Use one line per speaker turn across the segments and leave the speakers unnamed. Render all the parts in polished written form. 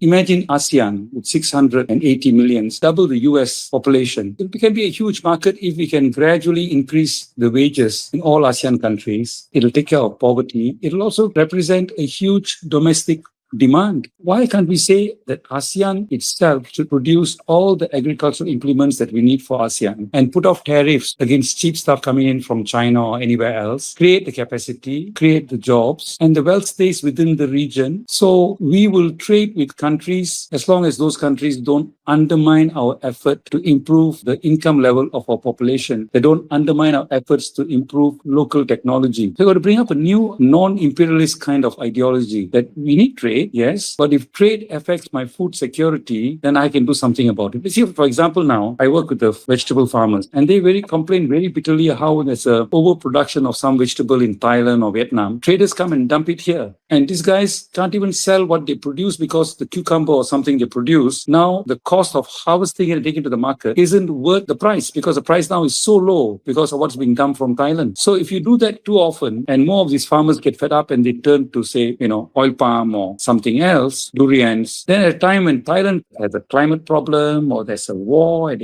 Imagine ASEAN with 680 million, double the US population. It can be a huge market if we can gradually increase the wages in all ASEAN countries. It'll take care of poverty. It'll also represent a huge domestic demand. Why can't we say that ASEAN itself should produce all the agricultural implements that we need for ASEAN and put off tariffs against cheap stuff coming in from China or anywhere else, create the capacity, create the jobs, and the wealth stays within the region. So we will trade with countries as long as those countries don't undermine our effort to improve the income level of our population. They don't undermine our efforts to improve local technology. So we've got to bring up a new non-imperialist kind of ideology that we need trade. Yes, but if trade affects my food security, then I can do something about it. You see, for example, now I work with the vegetable farmers, and they complain very bitterly how there's a overproduction of some vegetable in Thailand or Vietnam. Traders come and dump it here, and these guys can't even sell what they produce because the cucumber or something they produce, now the cost of harvesting it and taking it to the market isn't worth the price because the price now is so low because of what's being dumped from Thailand. So if you do that too often, and more of these farmers get fed up and they turn to, say, oil palm or something else, durians, then at a time when Thailand has a climate problem or there's a war,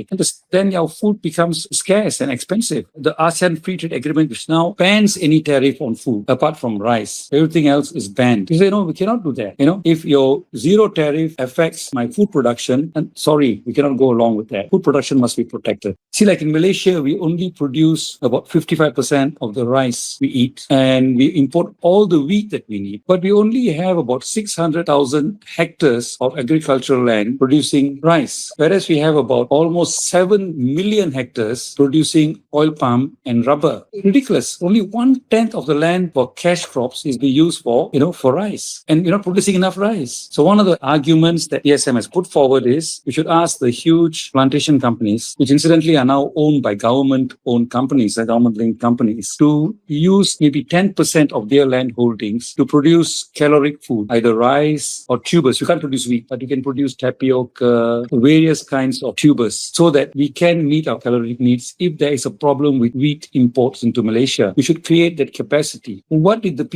then our food becomes scarce and expensive. The ASEAN Free Trade Agreement, which now bans any tariff on food, apart from rice, everything else is banned. You say, no, we cannot do that. If your zero tariff affects my food production, and sorry, we cannot go along with that. Food production must be protected. See, like in Malaysia, we only produce about 55% of the rice we eat, and we import all the wheat that we need, but we only have about 600,000 hectares of agricultural land producing rice, whereas we have about almost 7 million hectares producing oil palm and rubber. Ridiculous. Only 1/10 of the land for cash crops is being used for rice, and we're not producing enough rice. So one of the arguments that ESM has put forward is we should ask the huge plantation companies, which incidentally are now owned by government-owned companies, government-linked companies, to use maybe 10% of their land holdings to produce caloric food, either rice or tubers. You can't produce wheat, but you can produce tapioca, various kinds of tubers, so that we can meet our caloric needs if there is a problem with wheat imports into Malaysia. We should create that capacity. What did the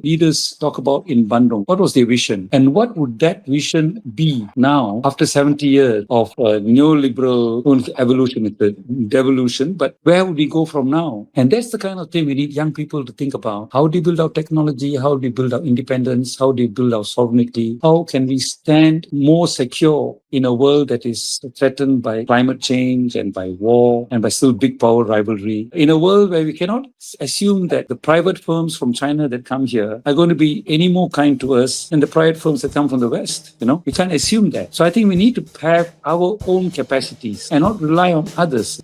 leaders talk about in Bandung? What was their vision? And what would that vision be now after 70 years of neoliberal evolution? It's a devolution, but where would we go from now? And that's the kind of thing we need young people to think about. How do you build our technology? How do you build our independence? How do you build our sovereignty? How can we stand more secure in a world that is threatened by climate change and by war and by still big power rivalry? In a world where we cannot assume that the private firms from China that come here are going to be any more kind to us than the private firms that come from the West. We can't assume that. So I think we need to have our own capacities and not rely on others.